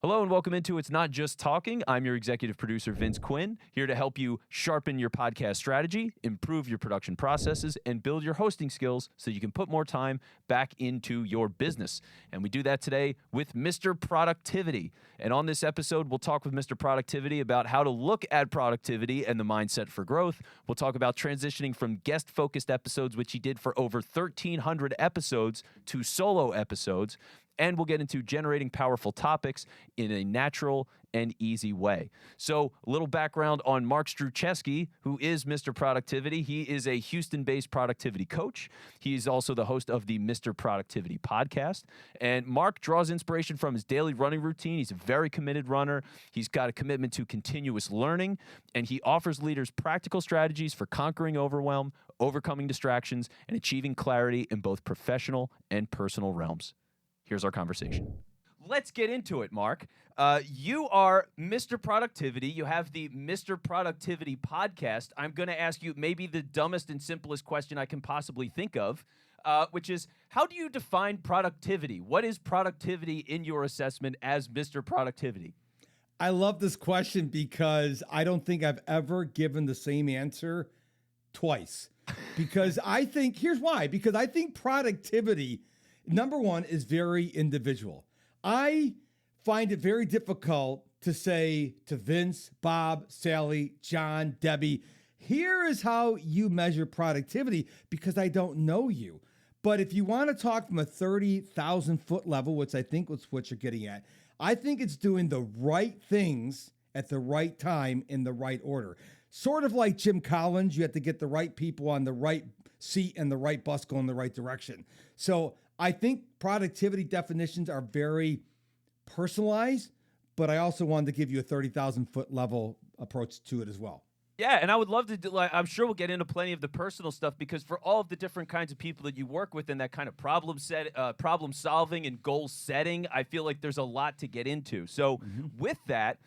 Hello and welcome into It's Not Just Talking. I'm your executive producer, Vince Quinn, here to help you sharpen your podcast strategy, improve your production processes, and build your hosting skills so you can put more time back into your business. And we do that today with Mr. Productivity. And on this episode, we'll talk with Mr. Productivity about how to look at productivity and the mindset for growth. We'll talk about transitioning from guest-focused episodes, which he did for over 1,300 episodes, to solo episodes. And we'll get into generating powerful topics in a natural and easy way. So a little background on Mark Struczewski, who is Mr. Productivity. He is a Houston-based productivity coach. He's also the host of the Mr. Productivity podcast. And Mark draws inspiration from his daily running routine. He's a very committed runner. He's got a commitment to continuous learning, and he offers leaders practical strategies for conquering overwhelm, overcoming distractions, and achieving clarity in both professional and personal realms. Here's our conversation. Let's get into it, Mark. You are Mr. Productivity. You have the Mr. Productivity podcast. I'm going to ask you maybe the dumbest and simplest question I can possibly think of, which is, how do you define productivity? What is productivity in your assessment as Mr. Productivity? I love this question because I don't think I've ever given the same answer twice. Because here's why. Because I think productivity, number one, is very individual. I find it very difficult to say to Vince, Bob, Sally, John, Debbie, here is how you measure productivity, because I don't know you. But if you want to talk from a 30,000 foot level, which I think was what you're getting at, I think it's doing the right things at the right time in the right order. Sort of like Jim Collins, you have to get the right people on the right seat and the right bus going in the right direction. So I think productivity definitions are very personalized, but I also wanted to give you a 30,000 foot level approach to it as well. Yeah, and I would love to do, I'm sure we'll get into plenty of the personal stuff, because for all of the different kinds of people that you work with and that kind of problem solving and goal setting, I feel like there's a lot to get into. So with that,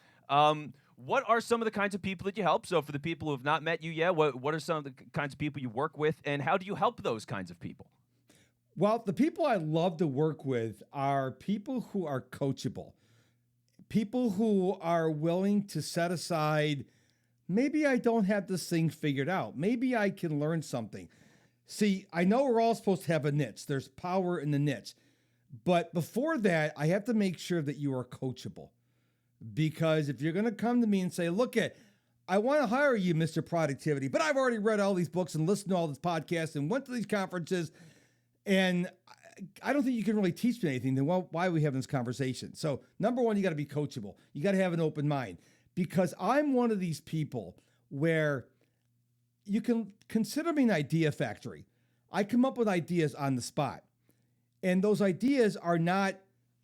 what are some of the kinds of people that you help? So for the people who have not met you yet, what are some of the kinds of people you work with, and how do you help those kinds of people? Well, the people I love to work with are people who are coachable, people who are willing to set aside, maybe I don't have this thing figured out. Maybe I can learn something. See, I know we're all supposed to have a niche. There's power in the niche. But before that, I have to make sure that you are coachable. Because if you're going to come to me and say, look, I want to hire you, Mr. Productivity, but I've already read all these books and listened to all these podcasts and went to these conferences, and I don't think you can really teach me anything, then why are we having this conversation? So number one, you got to be coachable. You got to have an open mind, because I'm one of these people where you can consider me an idea factory. I come up with ideas on the spot, and those ideas are not,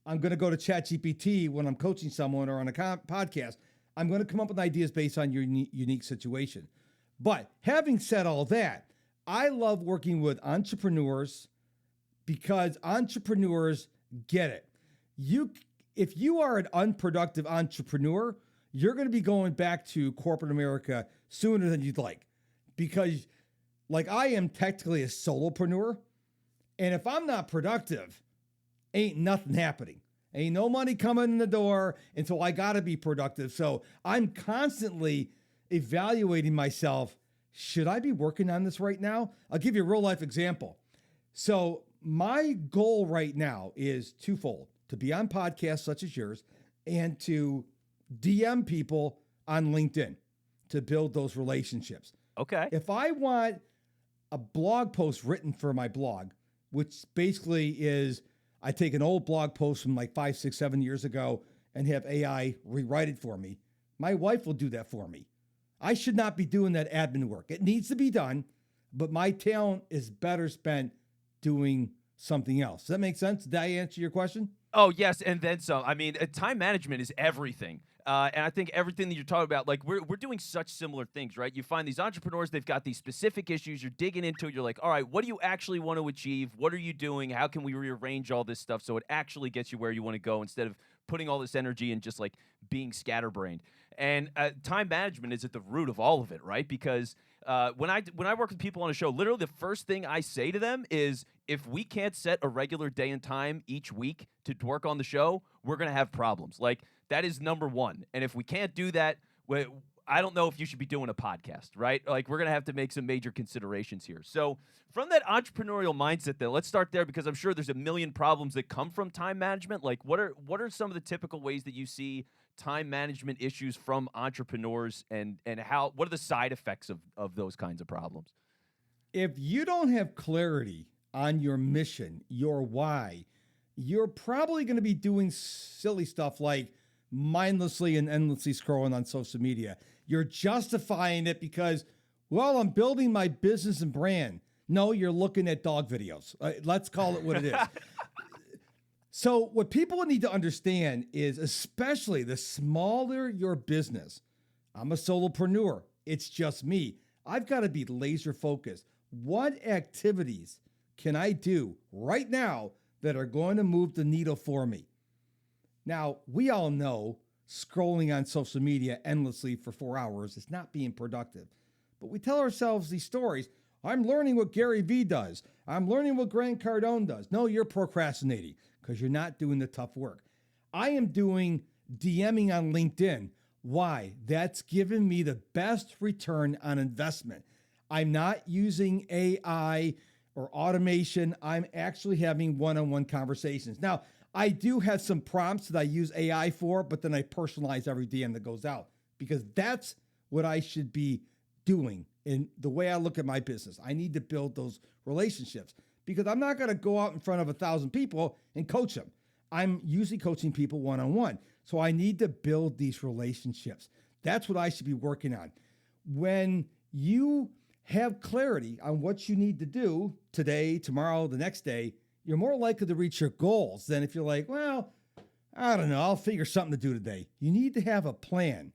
I'm going to go to ChatGPT when I'm coaching someone or on a podcast. I'm going to come up with ideas based on your unique situation. But having said all that, I love working with entrepreneurs, because entrepreneurs get it. If you are an unproductive entrepreneur, you're going to be going back to corporate America sooner than you'd like, because like I am technically a solopreneur, and if I'm not productive, ain't nothing happening. Ain't no money coming in the door until I got to be productive. So I'm constantly evaluating myself. Should I be working on this right now? I'll give you a real life example. So my goal right now is twofold: to be on podcasts such as yours and to DM people on LinkedIn to build those relationships. Okay. If I want a blog post written for my blog, which basically is I take an old blog post from like 5, 6, 7 years ago and have AI rewrite it for me, my wife will do that for me. I should not be doing that admin work. It needs to be done, but my talent is better spent doing something else. Does that make sense? Did I answer your question? Oh, yes, and then some. I mean, time management is everything. And I think everything that you're talking about, like we're doing such similar things, right? You find these entrepreneurs, they've got these specific issues. You're digging into it. You're like, all right, what do you actually want to achieve? What are you doing? How can we rearrange all this stuff so it actually gets you where you want to go, instead of putting all this energy and just like being scatterbrained? And time management is at the root of all of it, right? Because when I work with people on a show, literally the first thing I say to them is, if we can't set a regular day and time each week to work on the show, we're going to have problems. Like, that is number one. And if we can't do that, I don't know if you should be doing a podcast, right? Like, we're going to have to make some major considerations here. So from that entrepreneurial mindset, though, let's start there, because I'm sure there's a million problems that come from time management. Like, what are some of the typical ways that you see time management issues from entrepreneurs, and what are the side effects of those kinds of problems? If you don't have clarity on your mission, your why, you're probably going to be doing silly stuff like mindlessly and endlessly scrolling on social media. You're justifying it because, well, I'm building my business and brand. No, you're looking at dog videos. Let's call it what it is. So what people need to understand is, especially the smaller your business, I'm a solopreneur. It's just me. I've got to be laser focused. What activities can I do right now that are going to move the needle for me? Now, we all know scrolling on social media endlessly for 4 hours is not being productive. But we tell ourselves these stories. I'm learning what Gary Vee does. I'm learning what Grant Cardone does. No, you're procrastinating because you're not doing the tough work. I am doing DMing on LinkedIn. Why? That's given me the best return on investment. I'm not using AI or automation. I'm actually having one-on-one conversations. Now, I do have some prompts that I use AI for, but then I personalize every DM that goes out, because that's what I should be doing in the way I look at my business. I need to build those relationships, because I'm not going to go out in front of 1,000 people and coach them. I'm usually coaching people one-on-one. So I need to build these relationships. That's what I should be working on. When you have clarity on what you need to do today, tomorrow, the next day, you're more likely to reach your goals than if you're like, well, I don't know, I'll figure something to do today. You need to have a plan.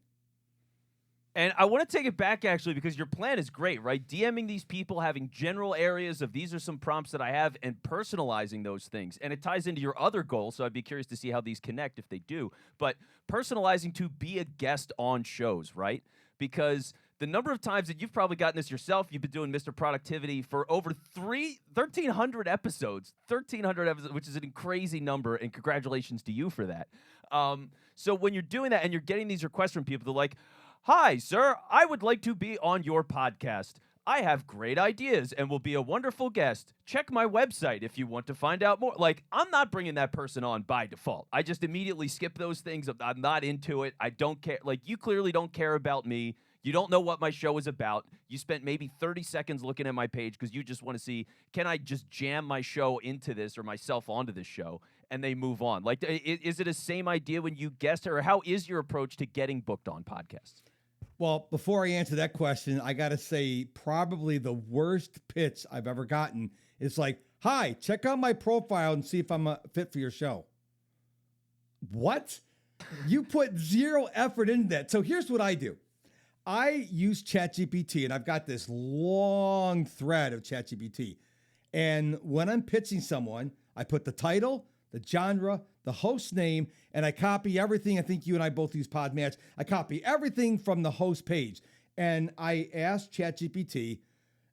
And I want to take it back, actually, because your plan is great, right? DMing these people, having general areas of these are some prompts that I have, and personalizing those things. And it ties into your other goals, so I'd be curious to see how these connect if they do. But personalizing to be a guest on shows, right? Because the number of times that you've probably gotten this yourself, you've been doing Mr. Productivity for over 1,300 episodes, which is a crazy number, and congratulations to you for that. So when you're doing that and you're getting these requests from people, they're like, "Hi, sir, I would like to be on your podcast. I have great ideas and will be a wonderful guest. Check my website if you want to find out more." Like, I'm not bringing that person on by default. I just immediately skip those things. I'm not into it. I don't care. Like, you clearly don't care about me. You don't know what my show is about. You spent maybe 30 seconds looking at my page because you just want to see, can I just jam my show into this or myself onto this show? And they move on. Like, is it the same idea when you guest, or how is your approach to getting booked on podcasts? Well, before I answer that question, I got to say probably the worst pitch I've ever gotten is like, "Hi, check out my profile and see if I'm a fit for your show." What? You put zero effort into that. So here's what I do. I use ChatGPT, and I've got this long thread of ChatGPT. And when I'm pitching someone, I put the title, the genre, the host name, and I copy everything. I think you and I both use Podmatch. I copy everything from the host page. And I ask ChatGPT,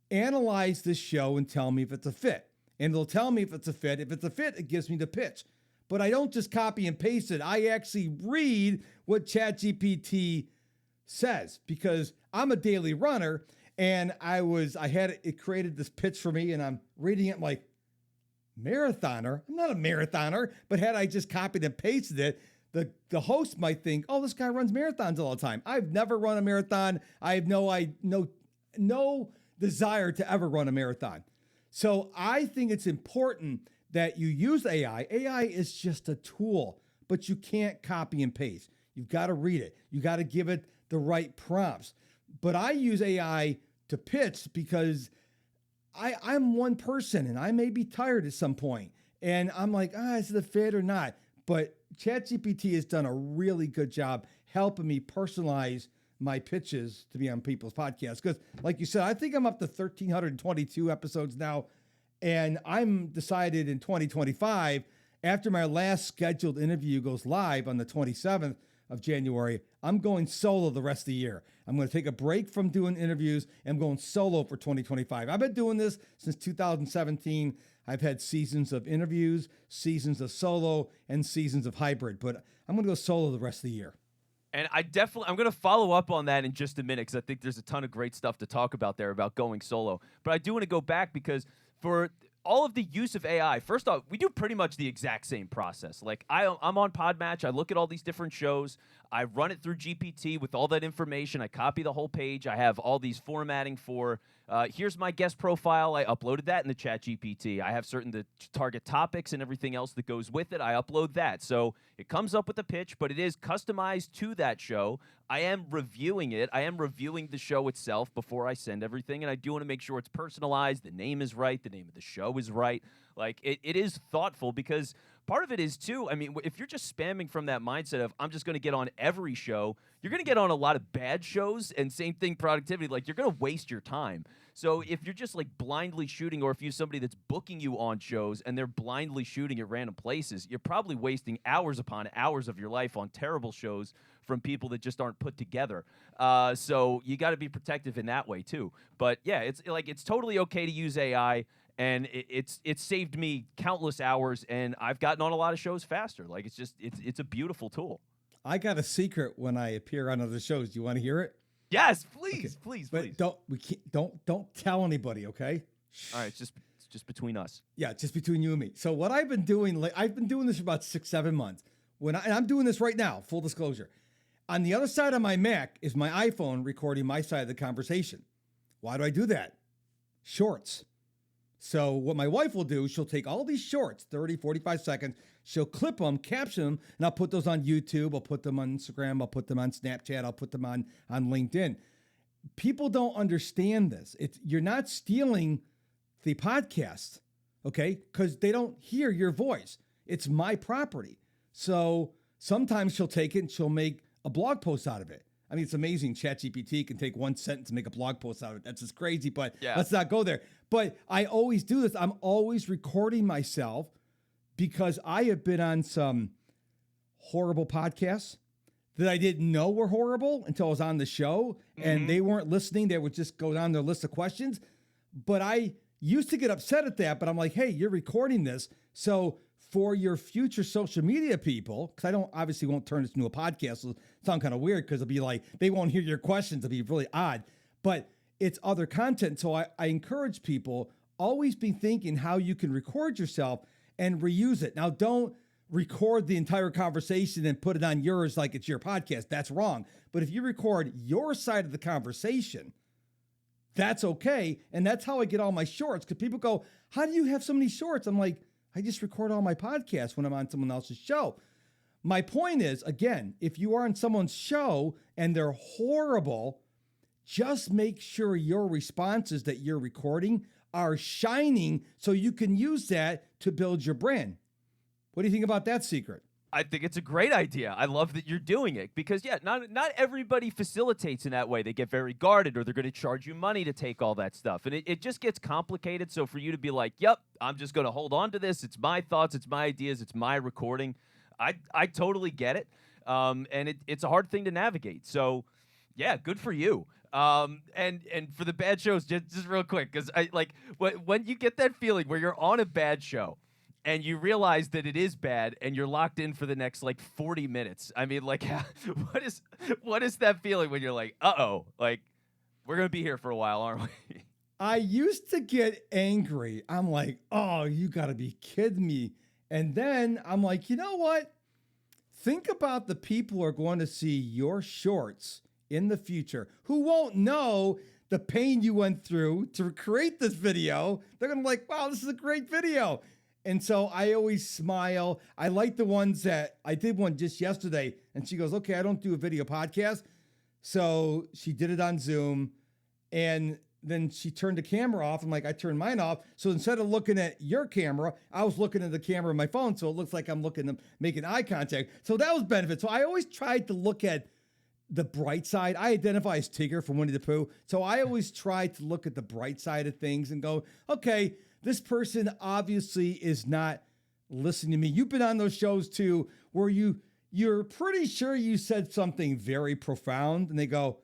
analyze this show and tell me if it's a fit. And it'll tell me if it's a fit. If it's a fit, it gives me the pitch. But I don't just copy and paste it. I actually read what ChatGPT says, because I'm a daily runner, and it created this pitch for me, and I'm reading it like, marathoner? I'm not a marathoner, but had I just copied and pasted it, the host might think, oh, this guy runs marathons all the time. I've never run a marathon. I have no desire to ever run a marathon. So I think it's important that you use AI. AI is just a tool, but you can't copy and paste. You've got to read it. You got to give it the right prompts. But I use AI to pitch because I'm one person, and I may be tired at some point. And I'm like, is it a fit or not? But ChatGPT has done a really good job helping me personalize my pitches to be on people's podcasts. Because like you said, I think I'm up to 1,322 episodes now. And I'm decided in 2025, after my last scheduled interview goes live on the 27th of January, I'm going solo the rest of the year. I'm going to take a break from doing interviews and I'm going solo for 2025. I've been doing this since 2017. I've had seasons of interviews, seasons of solo, and seasons of hybrid, but I'm going to go solo the rest of the year. And I'm going to follow up on that in just a minute because I think there's a ton of great stuff to talk about there about going solo. But I do want to go back because for all of the use of AI, first off, we do pretty much the exact same process. Like I'm on Podmatch. I look at all these different shows. I run it through GPT with all that information. I copy the whole page. I have all these formatting for here's my guest profile. I uploaded that in the chat GPT. I have the target topics and everything else that goes with it. I upload that. So it comes up with a pitch, but it is customized to that show. I am reviewing it. I am reviewing the show itself before I send everything, and I do want to make sure it's personalized. The name is right. The name of the show is right. Like, it is thoughtful because part of it is, too, I mean, if you're just spamming from that mindset of, I'm just going to get on every show, you're going to get on a lot of bad shows, and same thing, productivity. Like, you're going to waste your time. So if you're just, like, blindly shooting, or if you have somebody that's booking you on shows and they're blindly shooting at random places, you're probably wasting hours upon hours of your life on terrible shows from people that just aren't put together. So you got to be protective in that way, too. But, yeah, it's totally okay to use AI. And it's saved me countless hours, and I've gotten on a lot of shows faster. Like, it's a beautiful tool. I got a secret when I appear on other shows. Do you want to hear it? Yes, please, okay. please. But don't tell anybody, okay? All right, it's just between us. Yeah, just between you and me. So what I've been doing, I've been doing this for about 6-7 months. And I'm doing this right now, full disclosure. On the other side of my Mac is my iPhone recording my side of the conversation. Why do I do that? Shorts. So what my wife will do, she'll take all these shorts, 30, 45 seconds, she'll clip them, caption them, and I'll put those on YouTube, I'll put them on Instagram, I'll put them on Snapchat, I'll put them on LinkedIn. People don't understand this. You're not stealing the podcast, okay? Because they don't hear your voice. It's my property. So sometimes she'll take it and she'll make a blog post out of it. I mean, it's amazing. ChatGPT can take one sentence and make a blog post out of it. That's just crazy, but Let's not go there. But I always do this. I'm always recording myself because I have been on some horrible podcasts that I didn't know were horrible until I was on the show, and they weren't listening. They would just go down their list of questions. But I used to get upset at that, but I'm like, hey, you're recording this. So for your future social media people, because I obviously won't turn this into a podcast, so it'll sound kind of weird because it'll be like, they won't hear your questions. It'll be really odd, but it's other content. So I encourage people, always be thinking how you can record yourself and reuse it. Now, don't record the entire conversation and put it on yours like it's your podcast. That's wrong. But if you record your side of the conversation, that's okay. And that's how I get all my shorts, because people go, how do you have so many shorts? I'm like, I just record all my podcasts when I'm on someone else's show. My point is, again, if you are on someone's show and they're horrible, just make sure your responses that you're recording are shining so you can use that to build your brand. What do you think about that secret? I think it's a great idea. I love that you're doing it because, not everybody facilitates in that way. They get very guarded, or they're going to charge you money to take all that stuff. And it just gets complicated. So for you to be like, yep, I'm just going to hold on to this. It's my thoughts. It's my ideas. It's my recording. I totally get it. And it's a hard thing to navigate. So, yeah, good for you. And for the bad shows, just real quick, because when you get that feeling where you're on a bad show, and you realize that it is bad, and you're locked in for the next 40 minutes. I mean, what is that feeling when you're like, uh-oh, we're gonna be here for a while, aren't we? I used to get angry. I'm like, oh, you gotta be kidding me. And then I'm like, you know what? Think about the people who are going to see your shorts in the future who won't know the pain you went through to create this video. They're gonna be like, wow, this is a great video. And so I always smile. I like the ones that I did one just yesterday, and she goes, okay, I don't do a video podcast. So she did it on Zoom, and then she turned the camera off. I'm like, I turned mine off. So instead of looking at your camera, I was looking at the camera on my phone. So it looks like I'm looking at making eye contact. So that was benefit. So I always tried to look at the bright side. I identify as Tigger from Winnie the Pooh. So I always try to look at the bright side of things and go, okay, this person obviously is not listening to me. You've been on those shows too, where you're pretty sure you said something very profound, and they go,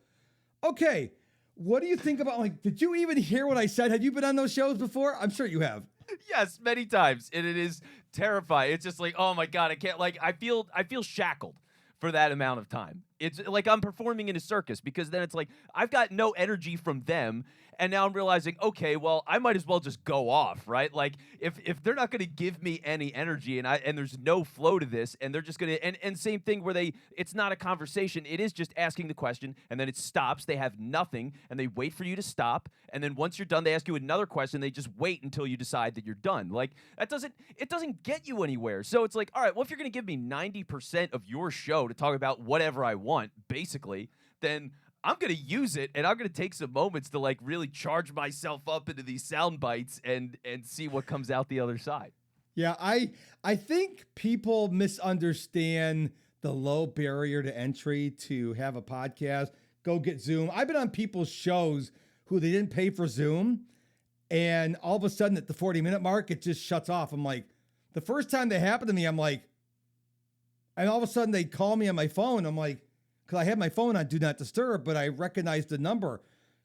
okay, what do you think about, did you even hear what I said? Have you been on those shows before? I'm sure you have. Yes, many times, and it is terrifying. It's just like, oh my god, I can't. Like, I feel shackled for that amount of time. It's like I'm performing in a circus because then it's like I've got no energy from them, and now I'm realizing, okay, well, I might as well just go off, right? Like, if they're not going to give me any energy, and there's no flow to this, and they're just going to, and same thing where it's not a conversation, it is just asking the question, and then it stops. They have nothing, and they wait for you to stop, and then once you're done, they ask you another question. They just wait until you decide that you're done. Like, it doesn't get you anywhere. So it's like, all right, well, if you're going to give me 90% of your show to talk about whatever I want, basically, then I'm going to use it, and I'm going to take some moments to like really charge myself up into these sound bites and see what comes out the other side. Yeah, I think people misunderstand the low barrier to entry to have a podcast. Go get Zoom. I've been on people's shows who they didn't pay for Zoom, and all of a sudden at the 40-minute mark, it just shuts off. I'm like, the first time that happened to me, I'm like, and all of a sudden they call me on my phone. I'm like, because I have my phone on Do Not Disturb, but I recognize the number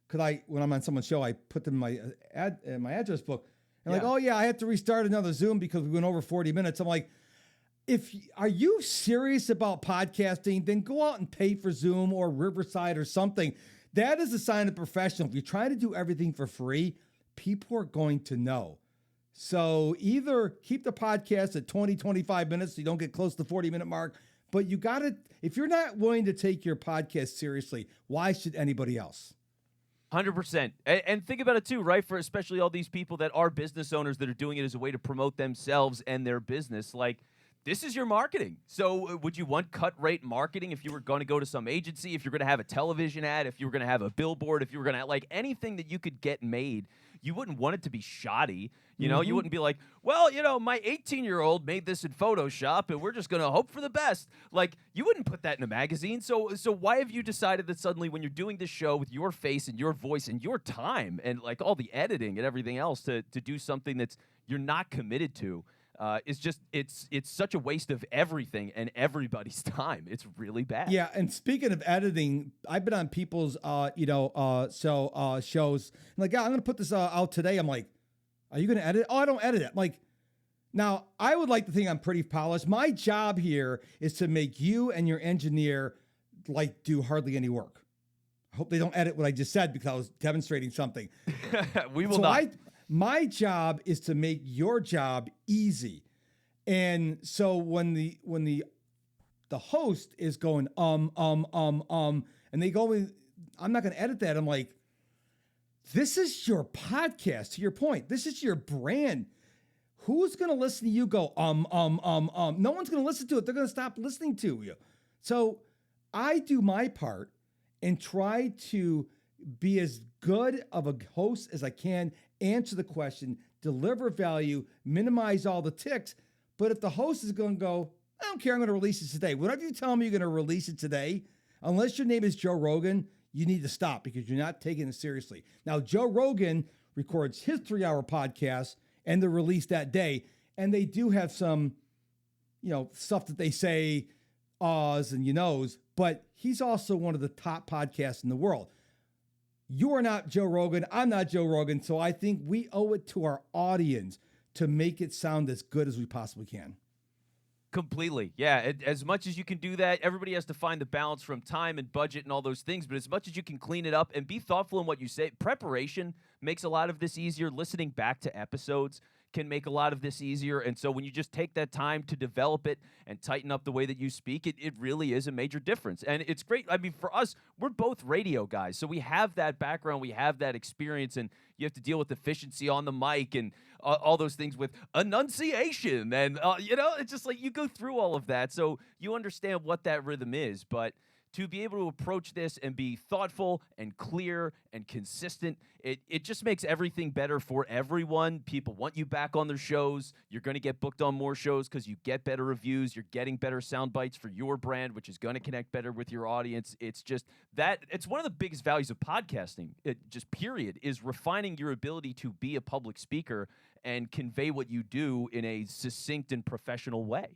because when I'm on someone's show, I put them in my address book. And like, oh yeah, I have to restart another Zoom because we went over 40 minutes. I'm like, are you serious about podcasting? Then go out and pay for Zoom or Riverside or something. That is a sign of professional. If you're trying to do everything for free, people are going to know. So either keep the podcast at 20, 25 minutes so you don't get close to the 40-minute mark. But you got to, if you're not willing to take your podcast seriously, why should anybody else? 100%. And think about it too, right? For especially all these people that are business owners that are doing it as a way to promote themselves and their business. Like, this is your marketing. So would you want cut rate marketing if you were going to go to some agency, if you're going to have a television ad, if you were going to have a billboard, if you were going to like anything that you could get made, you wouldn't want it to be shoddy. You know, you wouldn't be like, well, my 18-year-old made this in Photoshop and we're just going to hope for the best. Like, you wouldn't put that in a magazine. So why have you decided that suddenly when you're doing this show with your face and your voice and your time and like all the editing and everything else to do something that's you're not committed to? It's such a waste of everything and everybody's time. It's really bad. Yeah, and speaking of editing, I've been on people's shows. I'm like, yeah, I'm gonna put this out today. I'm like, are you gonna edit? Oh, I don't edit it. I'm like, now I would like to think I'm pretty polished. My job here is to make you and your engineer like do hardly any work. I hope they don't edit what I just said because I was demonstrating something. We will not. My job is to make your job easy. And so when the host is going, and they go, I'm not going to edit that. I'm like, this is your podcast, to your point. This is your brand. Who's going to listen to you go, No one's going to listen to it. They're going to stop listening to you. So I do my part and try to be as good of a host as I can, answer the question, deliver value, minimize all the ticks. But if the host is going to go, I don't care, I'm going to release it today. Whatever you tell me you're going to release it today, unless your name is Joe Rogan, you need to stop because you're not taking it seriously. Now, Joe Rogan records his 3-hour podcast and they're released that day. And they do have some, stuff that they say, ahs and knows, but he's also one of the top podcasts in the world. You are not Joe Rogan. I'm not Joe Rogan. So I think we owe it to our audience to make it sound as good as we possibly can. Completely. Yeah. As much as you can do that, everybody has to find the balance from time and budget and all those things. But as much as you can clean it up and be thoughtful in what you say, preparation makes a lot of this easier. Listening back to episodes can make a lot of this easier. And so when you just take that time to develop it and tighten up the way that you speak, it really is a major difference. And it's great. I mean, for us, we're both radio guys. So we have that background, we have that experience, and you have to deal with efficiency on the mic and all those things with enunciation. And, it's just like you go through all of that. So you understand what that rhythm is. But to be able to approach this and be thoughtful and clear and consistent, it just makes everything better for everyone. People want you back on their shows. You're going to get booked on more shows because you get better reviews. You're getting better sound bites for your brand, which is going to connect better with your audience. It's just that it's one of the biggest values of podcasting, period, is refining your ability to be a public speaker and convey what you do in a succinct and professional way.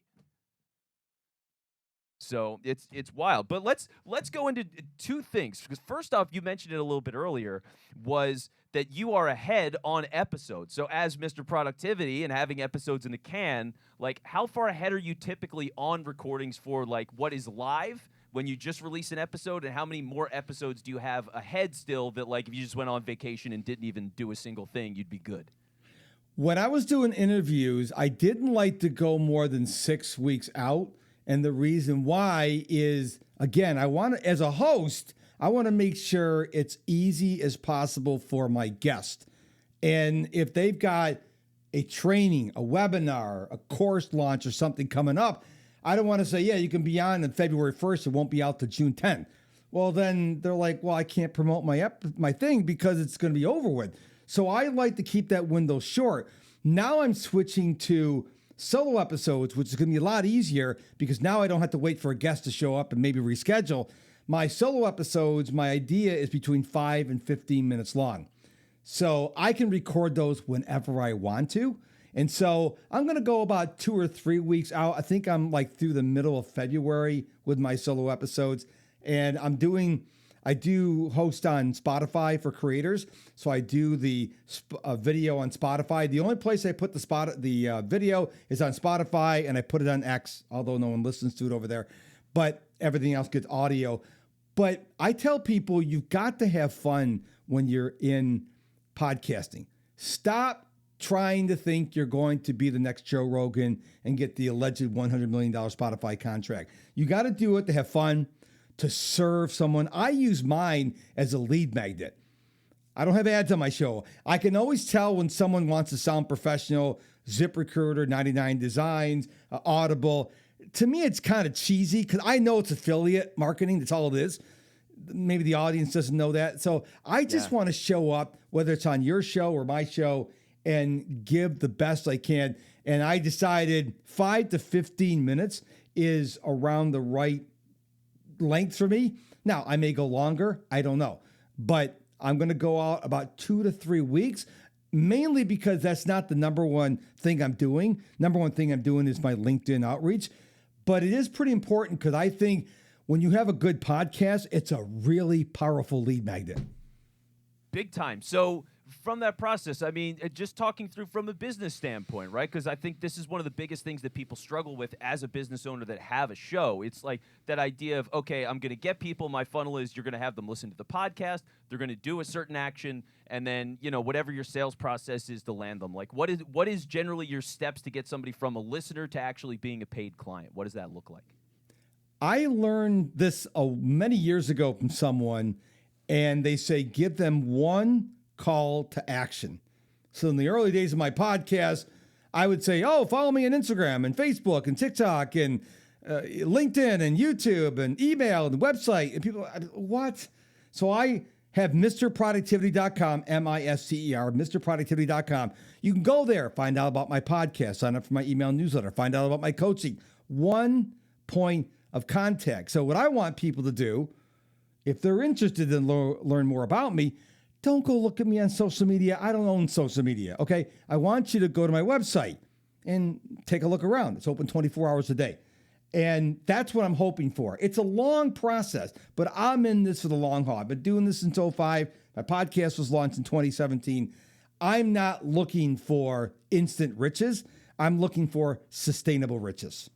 So it's wild. But let's go into two things, because first off, you mentioned it a little bit earlier, was that you are ahead on episodes. So as Mr. Productivity and having episodes in the can, like how far ahead are you typically on recordings for like what is live when you just release an episode, and how many more episodes do you have ahead still that like if you just went on vacation and didn't even do a single thing, you'd be good? When I was doing interviews, I didn't like to go more than 6 weeks out. And the reason why is, again, as a host, I want to make sure it's easy as possible for my guest. And if they've got a training, a webinar, a course launch or something coming up, I don't want to say, yeah, you can be on February 1st. It won't be out till June 10th. Well, then they're like, well, I can't promote my thing because it's going to be over with. So I like to keep that window short. Now I'm switching to solo episodes, which is going to be a lot easier because now I don't have to wait for a guest to show up and maybe reschedule. My solo episodes, my idea is between 5 and 15 minutes long. So I can record those whenever I want to. And so I'm going to go about 2 or 3 weeks out. I think I'm like through the middle of February with my solo episodes. And I do host on Spotify for creators. So I do the video on Spotify. The only place I put the video is on Spotify, and I put it on X, although no one listens to it over there. But everything else gets audio. But I tell people you've got to have fun when you're in podcasting. Stop trying to think you're going to be the next Joe Rogan and get the alleged $100 million Spotify contract. You got to do it to have fun, to serve someone. I use mine as a lead magnet. I don't have ads on my show. I can always tell when someone wants to sound professional. ZipRecruiter, 99 Designs, Audible. To me, it's kind of cheesy because I know it's affiliate marketing. That's all it is. Maybe the audience doesn't know that. So I just want to show up, whether it's on your show or my show, and give the best I can. And I decided 5 to 15 minutes is around the right length for me. Now, I may go longer. I don't know. But I'm going to go out about 2 to 3 weeks, mainly because that's not the number one thing I'm doing. Number one thing I'm doing is my LinkedIn outreach. But it is pretty important because I think when you have a good podcast, it's a really powerful lead magnet. Big time. So from that process, I mean, just talking through from a business standpoint, right? Because I think this is one of the biggest things that people struggle with as a business owner that have a show. It's like that idea of, okay, I'm going to get people. My funnel is you're going to have them listen to the podcast. They're going to do a certain action. And then, whatever your sales process is to land them. Like, what is generally your steps to get somebody from a listener to actually being a paid client? What does that look like? I learned this many years ago from someone, and they say, give them one call to action. So in the early days of my podcast, I would say, follow me on Instagram and Facebook and TikTok and LinkedIn and YouTube and email and website. And people, what? So I have MrProductivity.com, MISCER, MrProductivity.com. You can go there, find out about my podcast, sign up for my email newsletter, find out about my coaching. One point of contact. So what I want people to do, if they're interested in learn more about me, don't go look at me on social media. I don't own social media, okay? I want you to go to my website and take a look around. It's open 24 hours a day. And that's what I'm hoping for. It's a long process, but I'm in this for the long haul. I've been doing this since 2005. My podcast was launched in 2017. I'm not looking for instant riches. I'm looking for sustainable riches.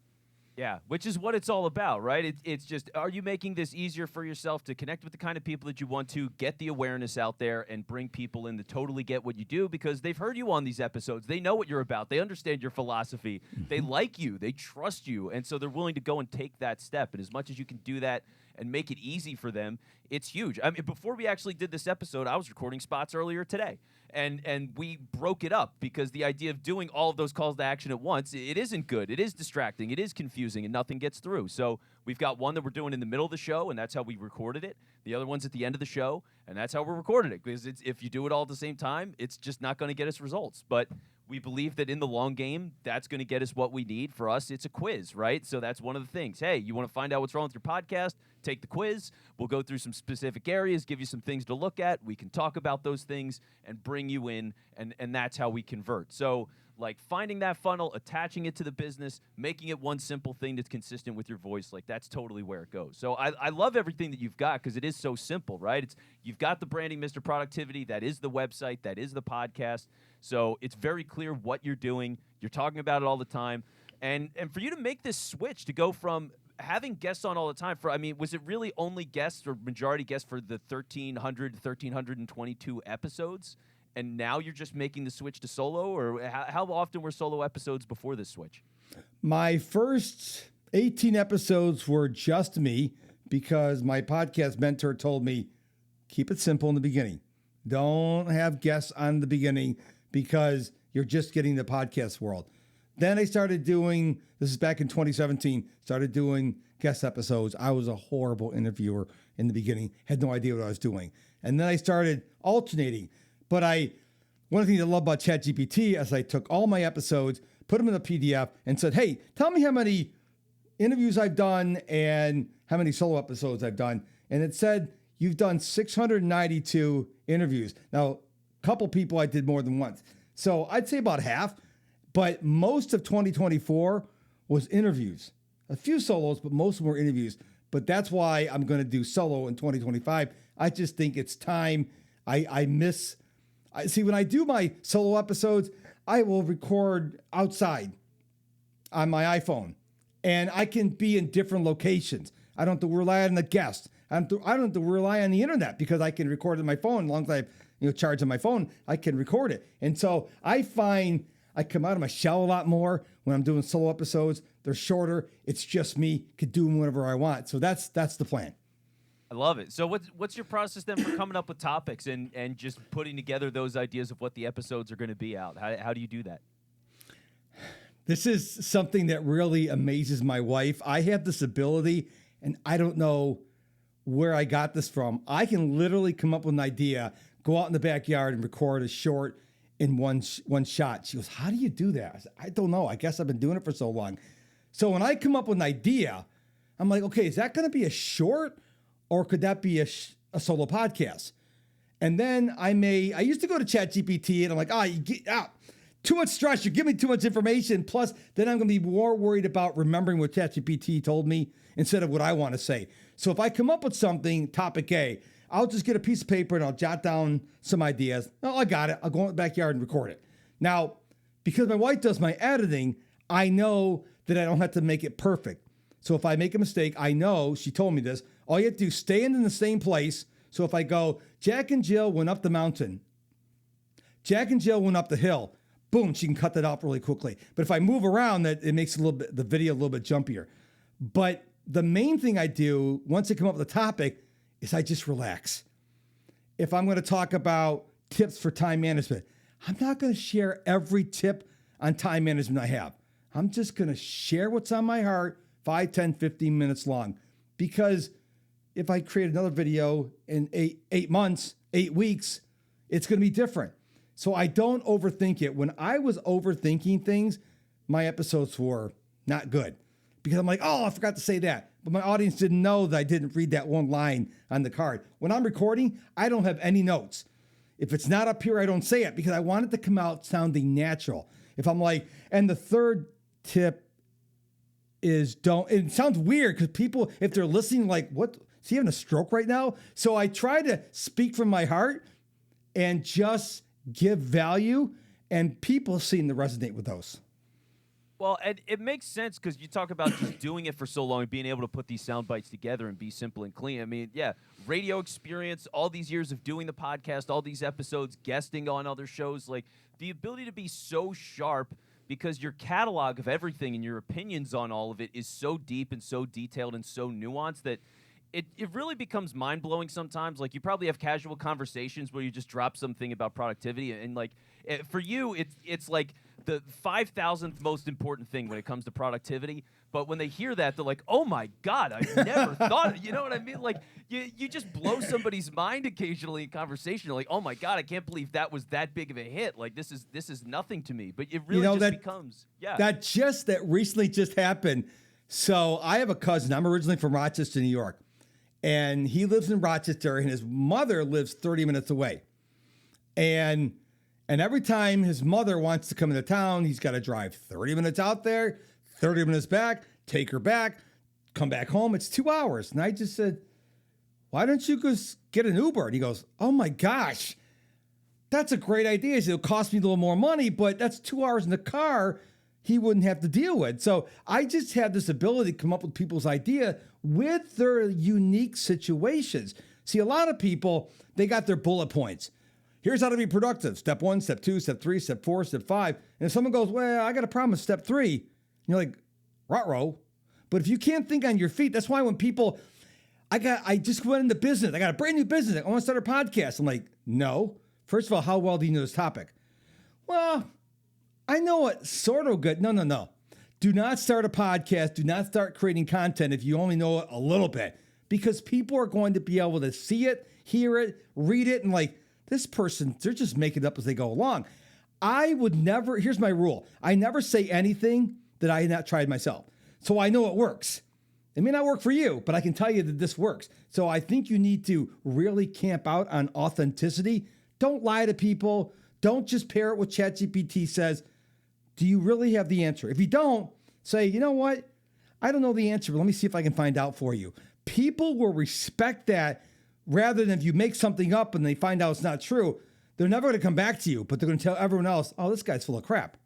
Yeah, which is what it's all about, right? It's just, are you making this easier for yourself to connect with the kind of people that you want to, get the awareness out there, and bring people in to totally get what you do because they've heard you on these episodes. They know what you're about. They understand your philosophy. They like you. They trust you. And so they're willing to go and take that step. And as much as you can do that and make it easy for them, it's huge. I mean, before we actually did this episode, I was recording spots earlier today. And we broke it up because the idea of doing all of those calls to action at once, it isn't good. It is distracting. It is confusing, and nothing gets through. So we've got one that we're doing in the middle of the show, and that's how we recorded it. The other one's at the end of the show, and that's how we recorded it. Because if you do it all at the same time, it's just not going to get us results. But we believe that in the long game, that's going to get us what we need. For us, it's a quiz, right? So that's one of the things. Hey, you want to find out what's wrong with your podcast? take the quiz. We'll go through some specific areas, give you some things to look at. We can talk about those things and bring you in, and that's how we convert. So like finding that funnel, attaching it to the business, making it one simple thing that's consistent with your voice, like that's totally where it goes. So I love everything that you've got because it is so simple, right? You've got the branding, Mr. Productivity. That is the website. That is the podcast. So it's very clear what you're doing. You're talking about it all the time. And for you to make this switch to go from having guests on all the time was it really only guests or majority guests for the 1,322 episodes? And now you're just making the switch to solo, or how often were solo episodes before this switch? My first 18 episodes were just me because my podcast mentor told me, keep it simple in the beginning. Don't have guests on the beginning because you're just getting the podcast world. Then I started doing, this is back in 2017, started doing guest episodes. I was a horrible interviewer in the beginning, had no idea what I was doing. And then I started alternating. But one of the things I love about ChatGPT is I took all my episodes, put them in a PDF, and said, hey, tell me how many interviews I've done and how many solo episodes I've done. And it said, you've done 692 interviews. Now, a couple people I did more than once. So I'd say about half, but most of 2024 was interviews. A few solos, but most of them were interviews. But that's why I'm going to do solo in 2025. I just think it's time. See, when I do my solo episodes, I will record outside on my iPhone, and I can be in different locations. I don't have to rely on the guest. I don't have to rely on the internet because I can record on my phone. As long as I have charge on my phone, I can record it. And so I find I come out of my shell a lot more when I'm doing solo episodes. They're shorter. It's just me. Could do them whenever I want. So that's the plan. I love it. So what's your process then for coming up with topics and just putting together those ideas of what the episodes are going to be out? How do you do that? This is something that really amazes my wife. I have this ability, and I don't know where I got this from. I can literally come up with an idea, go out in the backyard and record a short in one shot. She goes, how do you do that? I said, I don't know. I guess I've been doing it for so long. So when I come up with an idea, I'm like, okay, is that going to be a short? Or could that be a solo podcast? And then I used to go to ChatGPT and I'm like, you get out. Too much stress. You're giving me too much information. Plus, then I'm going to be more worried about remembering what ChatGPT told me instead of what I want to say. So if I come up with something, topic A, I'll just get a piece of paper and I'll jot down some ideas. Oh, I got it. I'll go in the backyard and record it. Now, because my wife does my editing, I know that I don't have to make it perfect. So if I make a mistake, I know, she told me this, all you have to do is stay in the same place. So if I go, Jack and Jill went up the mountain, Jack and Jill went up the hill, boom, she can cut that off really quickly. But if I move around, that it makes the video a little bit jumpier. But the main thing I do once I come up with a topic is I just relax. If I'm going to talk about tips for time management, I'm not going to share every tip on time management I have. I'm just going to share what's on my heart, 5, 10, 15 minutes long. Because if I create another video in 8 months, 8 weeks, it's going to be different. So I don't overthink it. When I was overthinking things, my episodes were not good because I'm like, oh, I forgot to say that. But my audience didn't know that I didn't read that one line on the card. When I'm recording, I don't have any notes. If it's not up here, I don't say it because I want it to come out sounding natural. If I'm like, and the third tip is it sounds weird because people, if they're listening, like, what, is he having a stroke right now? So I try to speak from my heart and just give value, and people seem to resonate with those. Well, and it makes sense because you talk about just doing it for so long and being able to put these sound bites together and be simple and clean. I mean, yeah, radio experience, all these years of doing the podcast, all these episodes, guesting on other shows, like the ability to be so sharp because your catalog of everything and your opinions on all of it is so deep and so detailed and so nuanced that it really becomes mind-blowing sometimes. Like, you probably have casual conversations where you just drop something about productivity, and like, for you, it's like the 5,000th most important thing when it comes to productivity. But when they hear that, they're like, oh my God, I've never thought, you know what I mean? Like, you just blow somebody's mind occasionally in conversation. You're like, oh my God, I can't believe that was that big of a hit. Like, this is nothing to me. But it really becomes, yeah. That recently just happened. So I have a cousin. I'm originally from Rochester, New York. And he lives in Rochester, and his mother lives 30 minutes away. And every time his mother wants to come into town, he's got to drive 30 minutes out there, 30 minutes back, take her back, come back home. It's 2 hours. And I just said, why don't you just get an Uber? And he goes, oh my gosh, that's a great idea. He said, it'll cost me a little more money, but that's 2 hours in the car he wouldn't have to deal with. So I just have this ability to come up with people's idea with their unique situations. See, a lot of people, they got their bullet points. Here's how to be productive. Step 1, step 2, step 3, step 4, step 5. And if someone goes, well, I got a problem with step 3, you're like, ruh-roh. But if you can't think on your feet, that's why when people, I just went into business. I got a brand new business. I want to start a podcast. I'm like, no. First of all, how well do you know this topic? Well, I know it sort of good. No. Do not start a podcast. Do not start creating content if you only know it a little bit, because people are going to be able to see it, hear it, read it, and like, this person, they're just making it up as they go along. I would never, here's my rule. I never say anything that I had not tried myself. So I know it works. It may not work for you, but I can tell you that this works. So I think you need to really camp out on authenticity. Don't lie to people. Don't just pair it with ChatGPT says. Do you really have the answer? If you don't, say, you know what? I don't know the answer, but let me see if I can find out for you. People will respect that rather than if you make something up and they find out it's not true. They're never going to come back to you, but they're going to tell everyone else, oh, this guy's full of crap.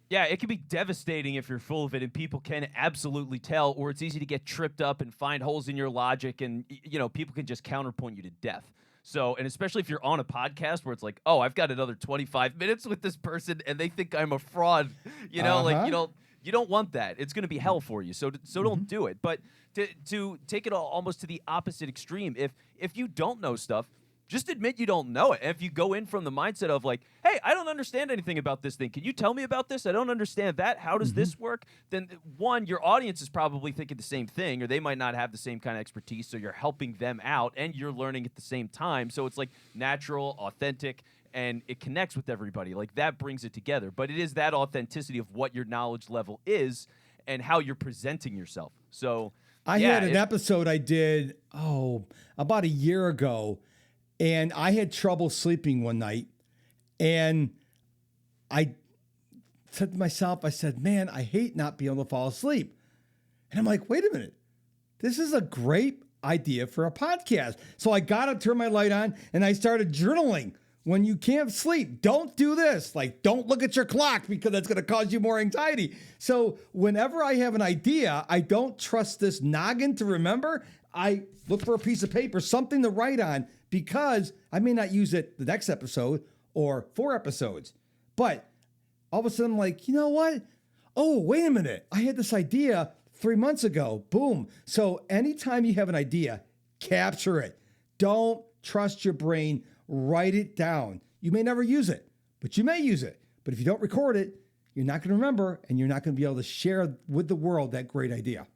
Yeah, it can be devastating if you're full of it, and people can absolutely tell, or it's easy to get tripped up and find holes in your logic, and people can just counterpoint you to death. So, and especially if you're on a podcast where it's like, oh, I've got another 25 minutes with this person and they think I'm a fraud, you don't want that. It's going to be hell for you. So don't do it. But to take it almost to the opposite extreme, if you don't know stuff, just admit you don't know it. And if you go in from the mindset of like, hey, I don't understand anything about this thing. Can you tell me about this? I don't understand that. How does this work? Then one, your audience is probably thinking the same thing, or they might not have the same kind of expertise. So you're helping them out and you're learning at the same time. So it's like natural, authentic, and it connects with everybody. Like that brings it together. But it is that authenticity of what your knowledge level is and how you're presenting yourself. So I had an episode I did, about a year ago. And I had trouble sleeping one night, and I said to myself, I said, man, I hate not being able to fall asleep. And I'm like, wait a minute, this is a great idea for a podcast. So I got up, turned my light on, and I started journaling. When you can't sleep, don't do this. Like, don't look at your clock because that's going to cause you more anxiety. So whenever I have an idea, I don't trust this noggin to remember. I look for a piece of paper, something to write on, because I may not use it the next episode or 4 episodes. But all of a sudden I'm like, you know what? Oh, wait a minute. I had this idea 3 months ago. Boom. So anytime you have an idea, capture it. Don't trust your brain. Write it down. You may never use it, but you may use it. But if you don't record it, you're not going to remember, and you're not going to be able to share with the world that great idea.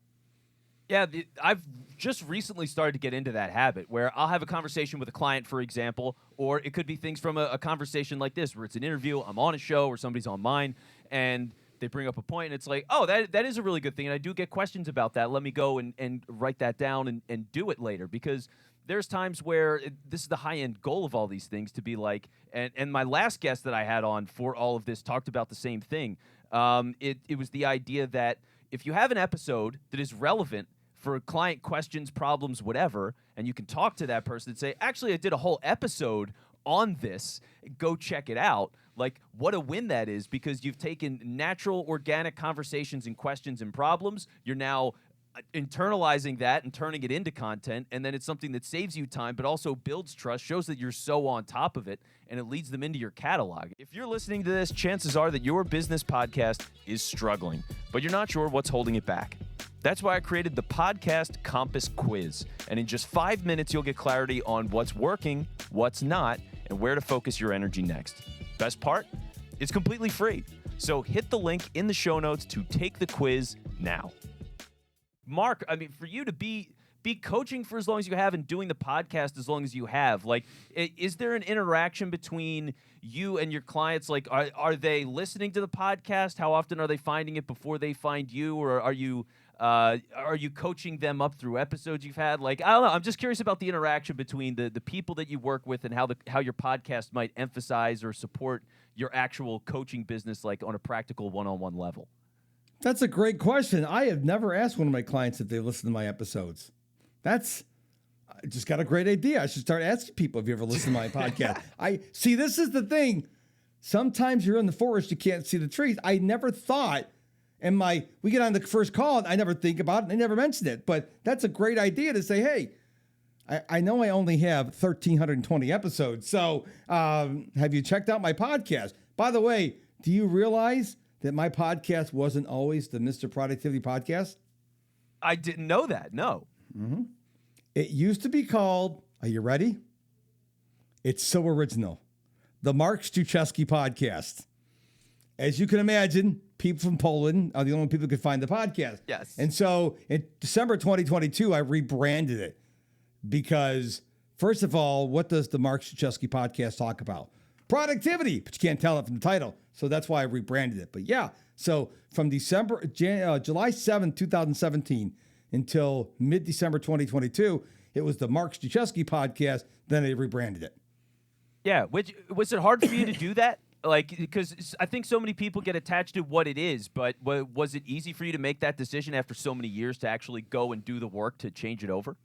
Yeah, I've just recently started to get into that habit where I'll have a conversation with a client, for example, or it could be things from a conversation like this where it's an interview, I'm on a show, or somebody's on mine, and they bring up a point, and it's like, oh, that is a really good thing, and I do get questions about that. Let me go and write that down and do it later, because there's times where this is the high-end goal of all these things, to be like, and my last guest that I had on for all of this talked about the same thing. It was the idea that if you have an episode that is relevant for client questions, problems, whatever, and you can talk to that person and say, actually, I did a whole episode on this, go check it out. Like, what a win that is, because you've taken natural, organic conversations and questions and problems. You're now internalizing that and turning it into content, and then it's something that saves you time but also builds trust, shows that you're so on top of it, and it leads them into your catalog. If you're listening to this, chances are that your business podcast is struggling, but you're not sure what's holding it back. That's why I created the Podcast Compass Quiz, and in just 5 minutes you'll get clarity on what's working, what's not, and where to focus your energy next. Best part? It's completely free. So hit the link in the show notes to take the quiz now. Mark, I mean, for you to be coaching for as long as you have and doing the podcast as long as you have, like, is there an interaction between you and your clients? Like, are they listening to the podcast? How often are they finding it before they find you? Or are you Are you coaching them up through episodes you've had? Like, I don't know. I'm just curious about the interaction between the people that you work with and how your podcast might emphasize or support your actual coaching business, like on a practical one-on-one level. That's a great question. I have never asked one of my clients if they listen to my episodes. I just got a great idea. I should start asking people if you ever listen to my podcast. This is the thing. Sometimes you're in the forest, you can't see the trees. I never thought, we get on the first call, and I never think about it, and I never mention it. But that's a great idea to say, hey, I know I only have 1,320 episodes, so have you checked out my podcast? By the way, do you realize that my podcast wasn't always the Mr. Productivity Podcast? I didn't know that, no. Mm-hmm. It used to be called, are you ready? It's so original. The Mark Struczewski Podcast. As you can imagine, people from Poland are the only people who could find the podcast. Yes. And so in December 2022, I rebranded it because, first of all, what does the Mark Struczewski Podcast talk about? Productivity, but you can't tell it from the title. So that's why I rebranded it. But yeah, so from July 7th, 2017 until mid-December 2022, it was the Mark Struczewski Podcast. Then I rebranded it. Yeah. Was it hard for you to do that? Like, because I think so many people get attached to what it is, but was it easy for you to make that decision after so many years to actually go and do the work to change it over?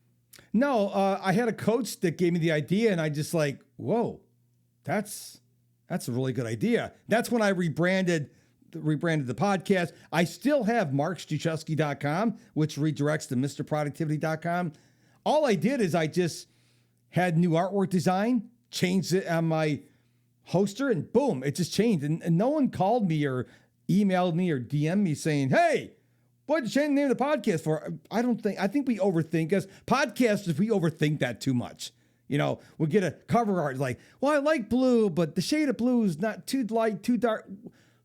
No, I had a coach that gave me the idea, and I just like, whoa, that's a really good idea. That's when I rebranded the podcast. I still have markstruczewski.com, which redirects to mrproductivity.com. All I did is I just had new artwork design, changed it on my hoster, and boom, it just changed. And no one called me or emailed me or DM'd me saying, hey, what'd you change the name of the podcast for? I think we overthink as podcasters, we overthink that too much. You know, we get a cover art like, well, I like blue, but the shade of blue is not too light, too dark.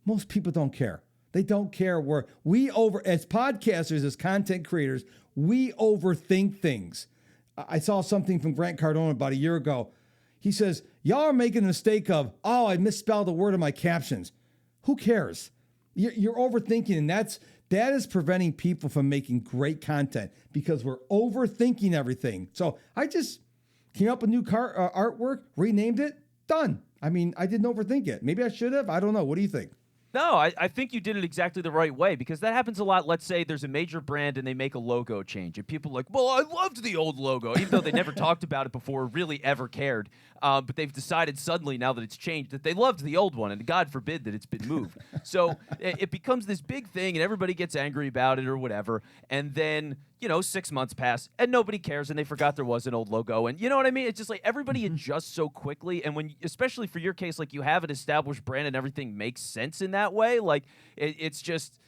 Most people don't care. They don't care. As podcasters, as content creators, we overthink things. I saw something from Grant Cardone about a year ago. He says, y'all are making the mistake of, I misspelled a word in my captions. Who cares? You're overthinking, and that is preventing people from making great content because we're overthinking everything. So I just came up with new artwork, renamed it, done. I mean, I didn't overthink it. Maybe I should have. I don't know. What do you think? No, I think you did it exactly the right way, because that happens a lot. Let's say there's a major brand and they make a logo change, and people are like, well, I loved the old logo, even though they never talked about it before or really ever cared. But they've decided suddenly, now that it's changed, that they loved the old one, and God forbid that it's been moved. So it becomes this big thing, and everybody gets angry about it or whatever. And then, 6 months pass, and nobody cares, and they forgot there was an old logo. And you know what I mean? It's just like everybody adjusts so quickly. And especially for your case, like you have an established brand and everything makes sense in that way. Like it's just,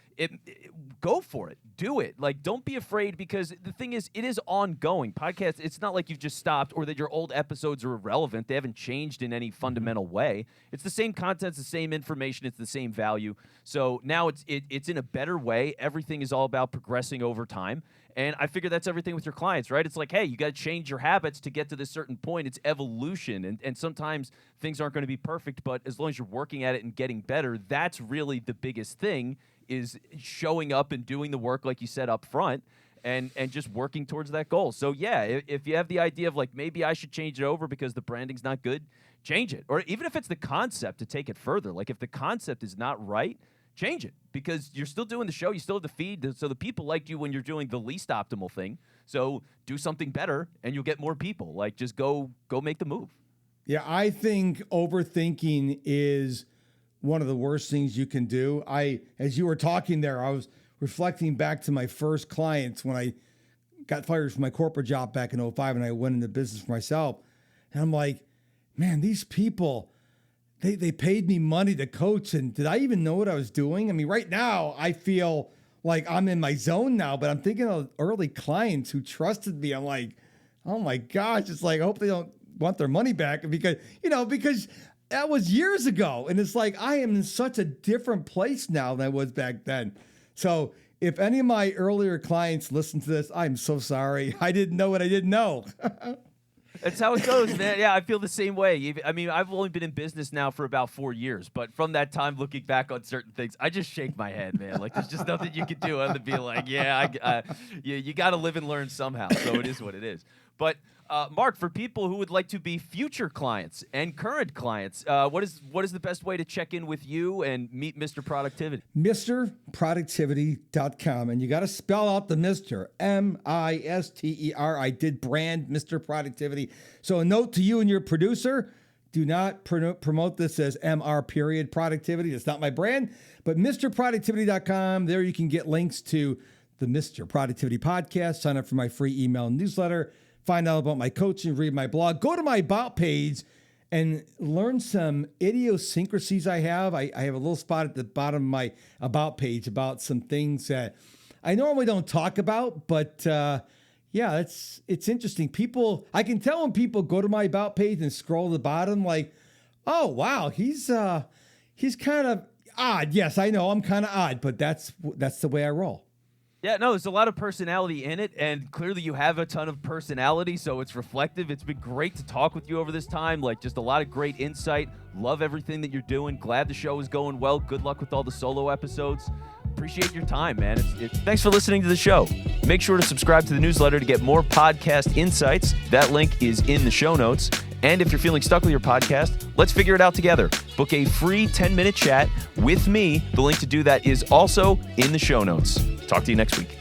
go for it. Do it. Like, don't be afraid, because the thing is, it is ongoing. Podcasts, it's not like you've just stopped or that your old episodes are irrelevant. They haven't changed in any fundamental way. It's the same content, it's the same information, it's the same value. So now it's in a better way. Everything is all about progressing over time. And I figure that's everything with your clients, right? It's like, hey, you got to change your habits to get to this certain point. It's evolution. And sometimes things aren't going to be perfect, but as long as you're working at it and getting better, that's really the biggest thing, is showing up and doing the work, like you said, up front, and just working towards that goal. So yeah, if you have the idea of like, maybe I should change it over because the branding's not good, change it. Or even if it's the concept, to take it further. Like, if the concept is not right, change it, because you're still doing the show. You still have the feed. So the people liked you when you're doing the least optimal thing. So do something better and you'll get more people. Like, just go make the move. Yeah, I think overthinking is one of the worst things you can do. As you were talking there, I was reflecting back to my first clients when I got fired from my corporate job back in 2005 and I went into business for myself. And I'm like, man, these people, they paid me money to coach, and did I even know what I was doing? I mean, right now I feel like I'm in my zone now, but I'm thinking of early clients who trusted me. I'm like, oh my gosh, it's like, I hope they don't want their money back, because that was years ago. And it's like, I am in such a different place now than I was back then. So if any of my earlier clients listen to this, I'm so sorry. I didn't know what I didn't know. That's how it goes, man. Yeah, I feel the same way. I mean, I've only been in business now for about 4 years, but from that time, looking back on certain things, I just shake my head, man. Like, there's just nothing you can do other than be like, you got to live and learn somehow. So it is what it is. But Mark, for people who would like to be future clients and current clients, what is the best way to check in with you and meet Mr. Productivity? MrProductivity.com. And you got to spell out the Mr. M-I-S-T-E-R. I did brand Mr. Productivity. So a note to you and your producer, do not promote this as MR period productivity. That's not my brand. But MrProductivity.com, there you can get links to the Mr. Productivity podcast, sign up for my free email newsletter, find out about my coaching, read my blog, go to my About page and learn some idiosyncrasies I have. I have a little spot at the bottom of my About page about some things that I normally don't talk about, but yeah, it's interesting. I can tell when people go to my About page and scroll to the bottom like, oh, wow, he's kind of odd. Yes, I know I'm kind of odd, but that's the way I roll. Yeah, no, there's a lot of personality in it, and clearly you have a ton of personality, so it's reflective. It's been great to talk with you over this time, like just a lot of great insight. Love everything that you're doing. Glad the show is going well. Good luck with all the solo episodes. Appreciate your time, man. Thanks for listening to the show. Make sure to subscribe to the newsletter to get more podcast insights. That link is in the show notes. And if you're feeling stuck with your podcast, let's figure it out together. Book a free 10-minute chat with me. The link to do that is also in the show notes. Talk to you next week.